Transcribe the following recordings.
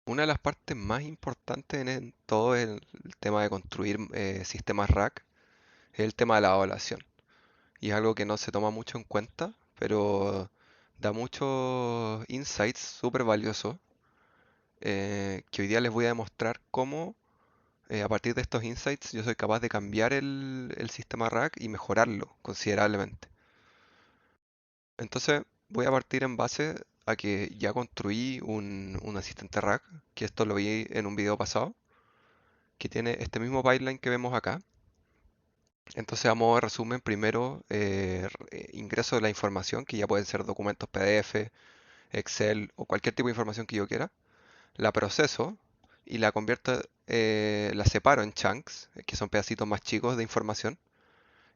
Una de las partes más importantes en todo el tema de construir sistemas rack es el tema de la evaluación. Y es algo que no se toma mucho en cuenta, pero da muchos insights súper valiosos que hoy día les voy a demostrar cómo a partir de estos insights yo soy capaz de cambiar el sistema rack y mejorarlo considerablemente. Entonces voy a partir en base a que ya construí un asistente rack, que esto lo vi en un video pasado, que tiene este mismo pipeline que vemos acá. Entonces, a modo de resumen, primero ingreso la información, que ya pueden ser documentos PDF, Excel o cualquier tipo de información que yo quiera, la proceso y la convierto, la separo en chunks, que son pedacitos más chicos de información,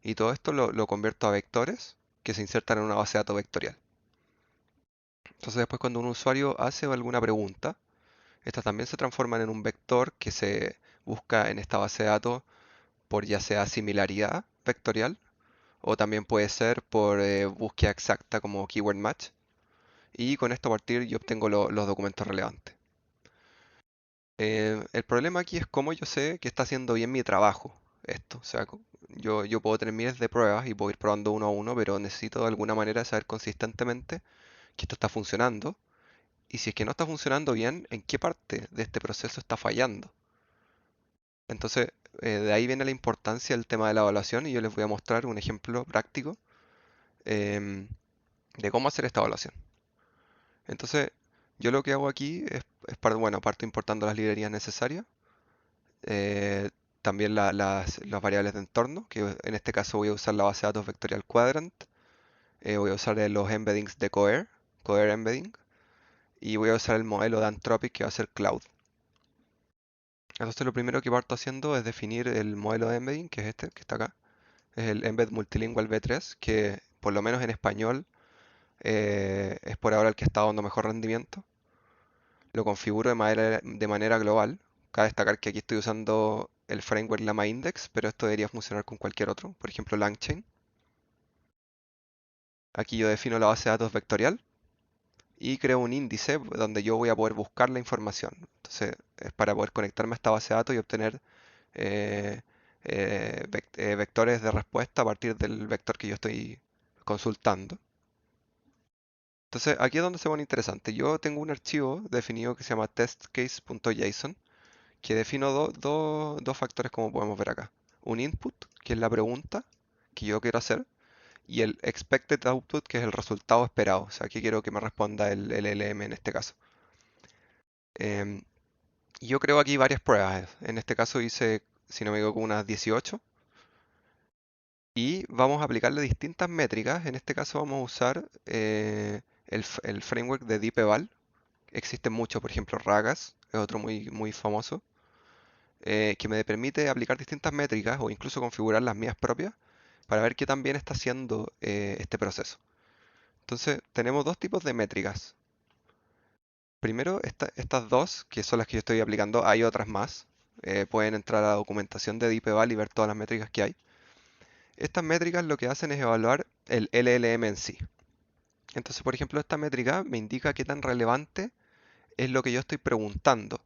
y todo esto lo convierto a vectores que se insertan en una base de datos vectorial. Entonces, después cuando un usuario hace alguna pregunta, estas también se transforman en un vector que se busca en esta base de datos por ya sea similaridad vectorial o también puede ser por búsqueda exacta como keyword match. Y con esto a partir yo obtengo los documentos relevantes. El problema aquí es cómo yo sé que está haciendo bien mi trabajo esto. O sea, yo puedo tener miles de pruebas y puedo ir probando uno a uno, pero necesito de alguna manera saber consistentemente que esto está funcionando. Y si es que no está funcionando bien, ¿en qué parte de este proceso está fallando? Entonces, de ahí viene la importancia del tema de la evaluación y yo les voy a mostrar un ejemplo práctico em, de cómo hacer esta evaluación. Entonces, yo lo que hago aquí es bueno, parto importando las librerías necesarias, eh, también las variables de entorno, que en este caso voy a usar la base de datos vectorial Quadrant, voy a usar los embeddings de Cohere, Cohere Embedding, y voy a usar el modelo de Anthropic que va a ser Cloud. Entonces, lo primero que parto haciendo es definir el modelo de embedding, que es este, que está acá. Es el Embed Multilingual V3, que por lo menos en español es por ahora el que está dando mejor rendimiento. Lo configuro de manera global. Cabe destacar que aquí estoy usando el framework Llama Index, pero esto debería funcionar con cualquier otro, por ejemplo LangChain. Aquí yo defino la base de datos vectorial y creo un índice donde yo voy a poder buscar la información. Entonces es para poder conectarme a esta base de datos y obtener eh, vectores de respuesta a partir del vector que yo estoy consultando. Entonces aquí es donde se pone interesante. Yo tengo un archivo definido que se llama testcase.json que defino dos factores como podemos ver acá. Un input, que es la pregunta que yo quiero hacer, y el expected output, que es el resultado esperado, o sea, que quiero que me responda el LLM en este caso. Em, y yo creo aquí varias pruebas. En este caso hice, si no me equivoco, unas 18. Y vamos a aplicarle distintas métricas. En este caso vamos a usar el framework de DeepEval. Existen muchos, por ejemplo, Ragas, es otro muy, muy famoso. Que me permite aplicar distintas métricas o incluso configurar las mías propias para ver qué tan bien está haciendo este proceso. Entonces, tenemos dos tipos de métricas. Primero, estas dos, que son las que yo estoy aplicando, hay otras más. Pueden entrar a la documentación de DeepEval y ver todas las métricas que hay. Estas métricas lo que hacen es evaluar el LLM en sí. Entonces, por ejemplo, esta métrica me indica qué tan relevante es lo que yo estoy preguntando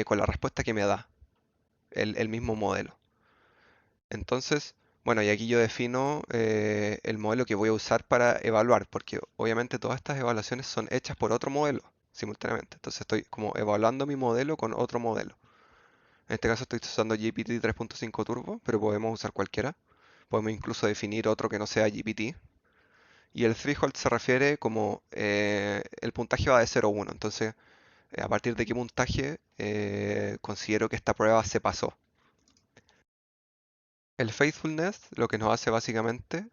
con la respuesta que me da el mismo modelo. Entonces, bueno, y aquí yo defino el modelo que voy a usar para evaluar, porque obviamente todas estas evaluaciones son hechas por otro modelo simultáneamente. Entonces estoy como evaluando mi modelo con otro modelo. En este caso estoy usando GPT 3.5 Turbo, pero podemos usar cualquiera. Podemos incluso definir otro que no sea GPT. Y el threshold se refiere como el puntaje va de 0 a 1. Entonces, a partir de qué puntaje considero que esta prueba se pasó. El faithfulness lo que nos hace básicamente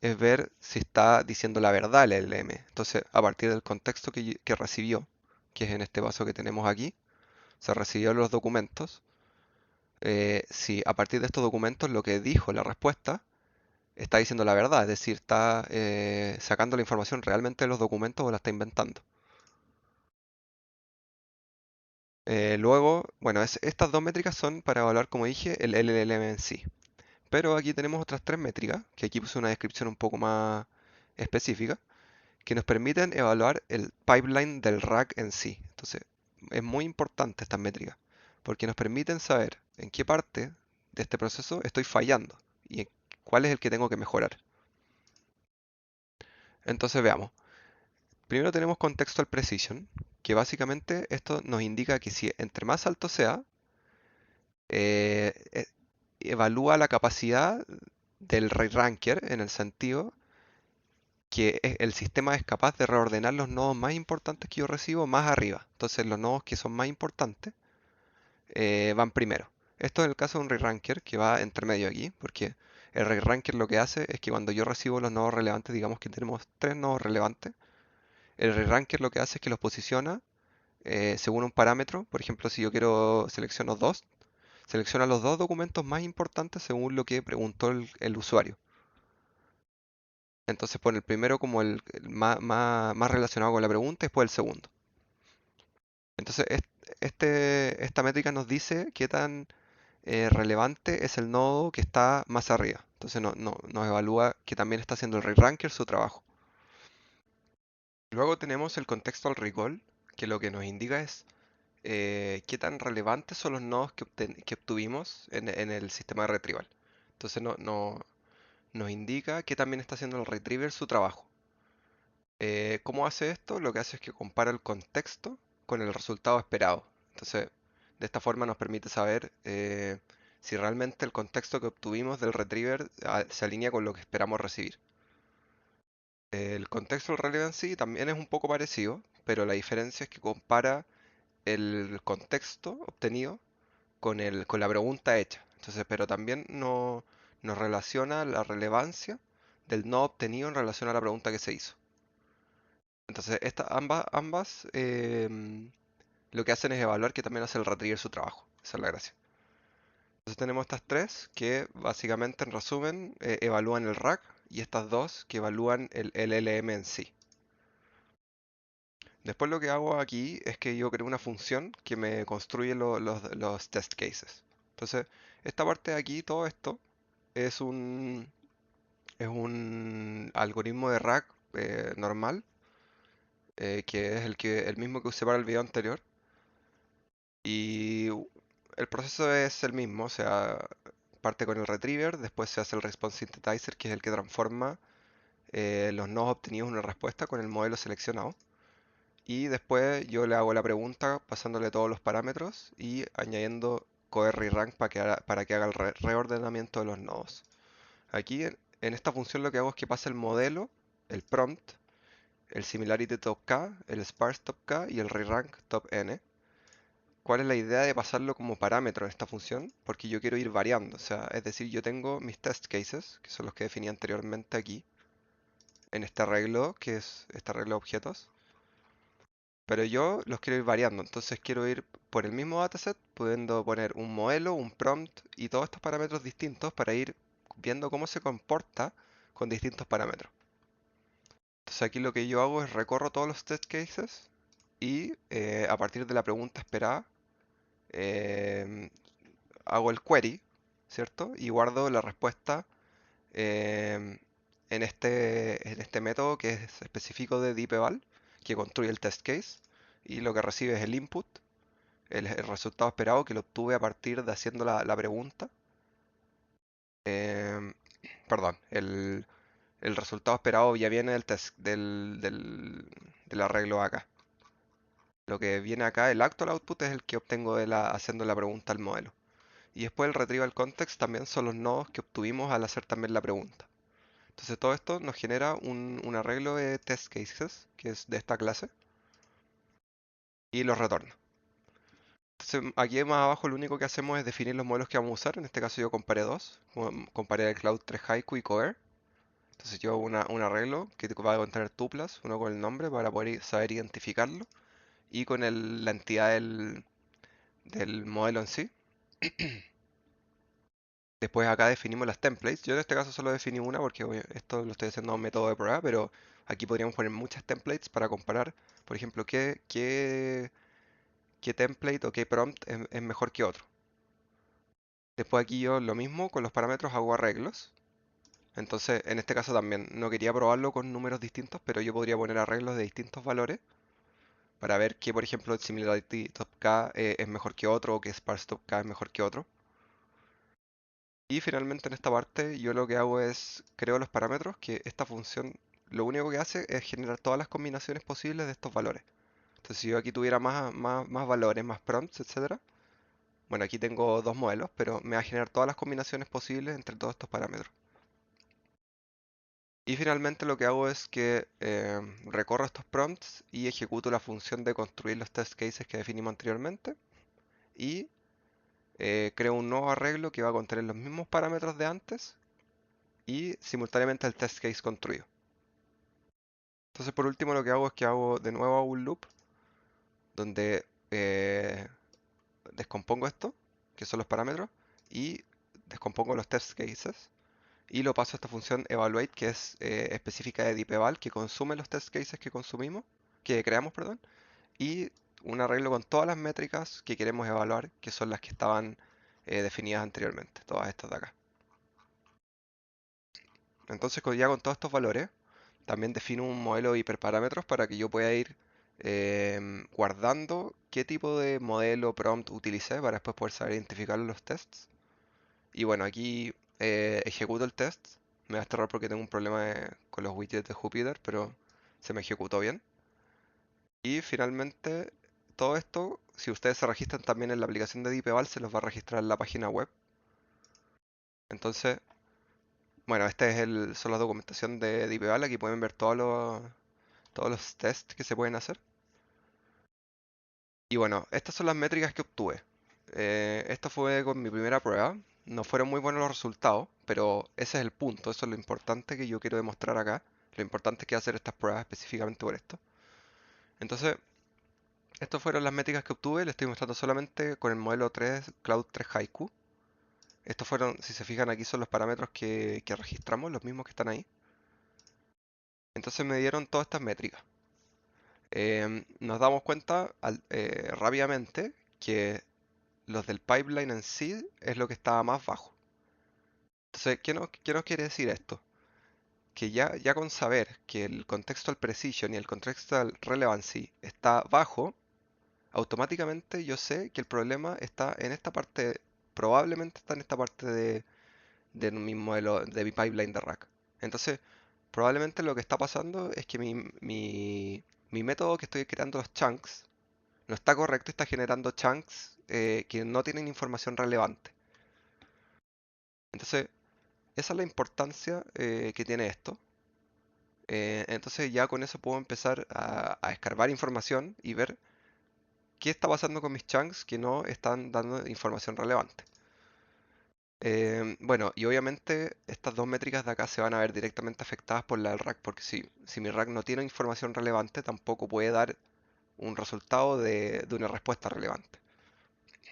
es ver si está diciendo la verdad el LLM. Entonces, a partir del contexto que recibió, que es en este paso que tenemos aquí, se recibió los documentos. Si a partir de estos documentos lo que dijo la respuesta está diciendo la verdad, es decir, está sacando la información realmente de los documentos o la está inventando. Luego, bueno, estas dos métricas son para evaluar, como dije, el LLM en sí. Pero aquí tenemos otras tres métricas, que aquí puse una descripción un poco más específica, que nos permiten evaluar el pipeline del rack en sí. Entonces, es muy importante estas métricas, porque nos permiten saber en qué parte de este proceso estoy fallando y cuál es el que tengo que mejorar. Entonces veamos. Primero tenemos contextual precision, que básicamente esto nos indica que si entre más alto sea, eh, eh, evalúa la capacidad del re-ranker en el sentido que el sistema es capaz de reordenar los nodos más importantes que yo recibo más arriba. Entonces los nodos que son más importantes van primero. Esto es el caso de un re-ranker que va entre medio aquí, porque el re-ranker lo que hace es que cuando yo recibo los nodos relevantes, digamos que tenemos tres nodos relevantes, el re-ranker lo que hace es que los posiciona según un parámetro. Por ejemplo, si yo quiero selecciono dos, selecciona los dos documentos más importantes según lo que preguntó el usuario. Entonces pone el primero como el más relacionado con la pregunta y después el segundo. Entonces esta métrica nos dice qué tan relevante es el nodo que está más arriba. Entonces nos evalúa que también está haciendo el re-ranker su trabajo. Luego tenemos el contextual recall, que lo que nos indica es qué tan relevantes son los nodos que obtuvimos en el sistema de retrieval. Entonces nos indica que también está haciendo el retriever su trabajo. ¿Cómo hace esto? Lo que hace es que compara el contexto con el resultado esperado. Entonces, de esta forma nos permite saber si realmente el contexto que obtuvimos del retriever se alinea con lo que esperamos recibir. El contextual relevancy también es un poco parecido, pero la diferencia es que compara el contexto obtenido con la pregunta hecha. Entonces, pero también nos relaciona la relevancia del no obtenido en relación a la pregunta que se hizo. Entonces, ambas lo que hacen es evaluar que también hace el retriever su trabajo. Esa es la gracia. Entonces tenemos estas tres que básicamente en resumen evalúan el RAG y estas dos que evalúan el LLM en sí. Después lo que hago aquí es que yo creo una función que me construye los test cases. Entonces, esta parte de aquí, todo esto, es es un algoritmo de RAG normal, que es el mismo que usé para el video anterior. Y el proceso es el mismo, o sea, parte con el retriever, después se hace el response synthetizer, que es el que transforma los nodos obtenidos en una respuesta con el modelo seleccionado. Y después yo le hago la pregunta pasándole todos los parámetros y añadiendo coer y rank para que haga el reordenamiento de los nodos. Aquí en esta función lo que hago es que pasa el modelo, el prompt, el similarity top k, el sparse top k y el re-rank top n. ¿Cuál es la idea de pasarlo como parámetro en esta función? Porque yo quiero ir variando, o sea, es decir, yo tengo mis test cases, que son los que definí anteriormente aquí, en este arreglo, que es este arreglo de objetos, pero yo los quiero ir variando, entonces quiero ir por el mismo dataset, pudiendo poner un modelo, un prompt y todos estos parámetros distintos para ir viendo cómo se comporta con distintos parámetros. Entonces aquí lo que yo hago es recorro todos los test cases y a partir de la pregunta esperada, em, hago el query, ¿cierto? Y guardo la respuesta em, en este método que es específico de deepeval, que construye el test case, y lo que recibe es el input, el resultado esperado que lo obtuve a partir de haciendo la pregunta. Em, Perdón, el resultado esperado ya viene del test, del arreglo acá. Lo que viene acá, el actual output, es el que obtengo haciendo la pregunta al modelo. Y después el retrieval context también son los nodos que obtuvimos al hacer también la pregunta. Entonces todo esto nos genera un arreglo de test cases, que es de esta clase, y los retorna. Entonces aquí más abajo lo único que hacemos es definir los modelos que vamos a usar. En este caso yo comparé dos. Comparé el Cloud 3 Haiku y Cohere. Entonces yo hago un arreglo que va a contener tuplas, uno con el nombre para poder saber identificarlo, y con la entidad del modelo en sí. Después acá definimos las templates. Yo en este caso solo definí una porque esto lo estoy haciendo a un método de prueba, pero aquí podríamos poner muchas templates para comparar, por ejemplo, qué template o qué prompt es mejor que otro. Después aquí yo lo mismo con los parámetros hago arreglos. Entonces, en este caso también no quería probarlo con números distintos, pero yo podría poner arreglos de distintos valores para ver que, por ejemplo, el Similarity Top K es mejor que otro o que Sparse Top K es mejor que otro. Y finalmente en esta parte yo lo que hago es creo los parámetros que esta función lo único que hace es generar todas las combinaciones posibles de estos valores. Entonces si yo aquí tuviera más valores, más prompts, etcétera, bueno, aquí tengo dos modelos, pero me va a generar todas las combinaciones posibles entre todos estos parámetros. Y finalmente lo que hago es que recorro estos prompts y ejecuto la función de construir los test cases que definimos anteriormente y creo un nuevo arreglo que va a contener los mismos parámetros de antes y simultáneamente el test case construido. Entonces por último lo que hago es que hago de nuevo un loop donde descompongo esto, que son los parámetros, y descompongo los test cases y lo paso a esta función evaluate que es específica de deepeval que consume los test cases que consumimos, que creamos, perdón, y un arreglo con todas las métricas que queremos evaluar, que son las que estaban definidas anteriormente, todas estas de acá. Entonces ya con todos estos valores, también defino un modelo de hiperparámetros para que yo pueda ir guardando qué tipo de modelo prompt utilicé para después poder saber identificar los tests. Y bueno, aquí ejecuto el test. Me va a error porque tengo un problema con los widgets de Jupyter, pero se me ejecutó bien. Y finalmente, todo esto, si ustedes se registran también en la aplicación de DeepEval, se los va a registrar en la página web. Entonces, bueno, son la documentación de DeepEval. Aquí pueden ver todos los tests que se pueden hacer. Y bueno, estas son las métricas que obtuve. Esto fue con mi primera prueba. No fueron muy buenos los resultados, pero ese es el punto. Eso es lo importante que yo quiero demostrar acá. Lo importante es que hacer estas pruebas específicamente por esto. Entonces, estas fueron las métricas que obtuve. Les estoy mostrando solamente con el modelo 3, Cloud 3 Haiku. Estos fueron, si se fijan aquí, son los parámetros que registramos, los mismos que están ahí. Entonces me dieron todas estas métricas. Nos damos cuenta rápidamente que los del pipeline en sí es lo que estaba más bajo. Entonces, ¿qué nos quiere decir esto? Que ya con saber que el contextual precision y el contextual relevancy está bajo, automáticamente yo sé que el problema está en esta parte, probablemente está en esta parte de mi modelo, de mi pipeline de rack. Entonces, probablemente lo que está pasando es que mi método que estoy creando los chunks no está correcto y está generando chunks que no tienen información relevante. Entonces, esa es la importancia que tiene esto. Entonces ya con eso puedo empezar a escarbar información y ver qué está pasando con mis chunks que no están dando información relevante. Bueno, y obviamente estas dos métricas de acá se van a ver directamente afectadas por la del rack, porque si mi rack no tiene información relevante, tampoco puede dar un resultado de una respuesta relevante.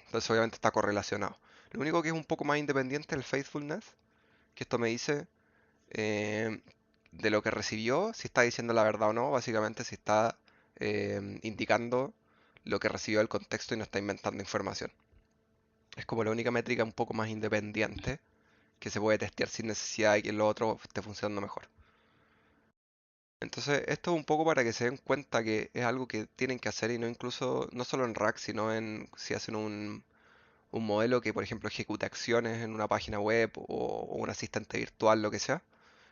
Entonces obviamente está correlacionado. Lo único que es un poco más independiente es el faithfulness, que esto me dice eh, de lo que recibió, si está diciendo la verdad o no, básicamente si está indicando lo que recibió del contexto y no está inventando información. Es como la única métrica un poco más independiente que se puede testear sin necesidad de que lo otro esté funcionando mejor. Entonces, esto es un poco para que se den cuenta que es algo que tienen que hacer y no incluso, no solo en Rack, sino en si hacen un modelo que, por ejemplo, ejecute acciones en una página web o un asistente virtual, lo que sea.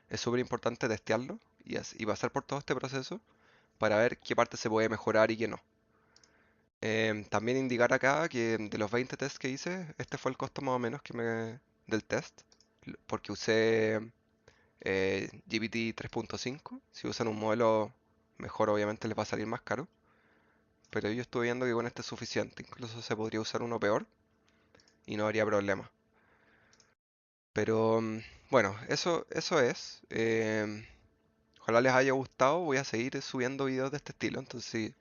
Es súper importante testearlo y pasar por todo este proceso para ver qué parte se puede mejorar y qué no. También indicar acá que de los 20 tests que hice, este fue el costo más o menos del test, porque usé GPT 3.5. Si usan un modelo mejor, obviamente les va a salir más caro, pero yo estuve viendo que con este es suficiente. Incluso se podría usar uno peor y no habría problema. Pero bueno, eso es. Ojalá les haya gustado. Voy a seguir subiendo videos de este estilo. Entonces,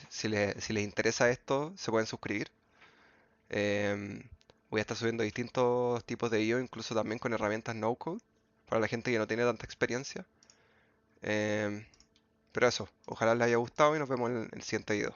si les interesa esto, se pueden suscribir. Em, Voy a estar subiendo distintos tipos de video, incluso también con herramientas no-code, para la gente que no tiene tanta experiencia. Em, pero eso, ojalá les haya gustado y nos vemos en el siguiente video.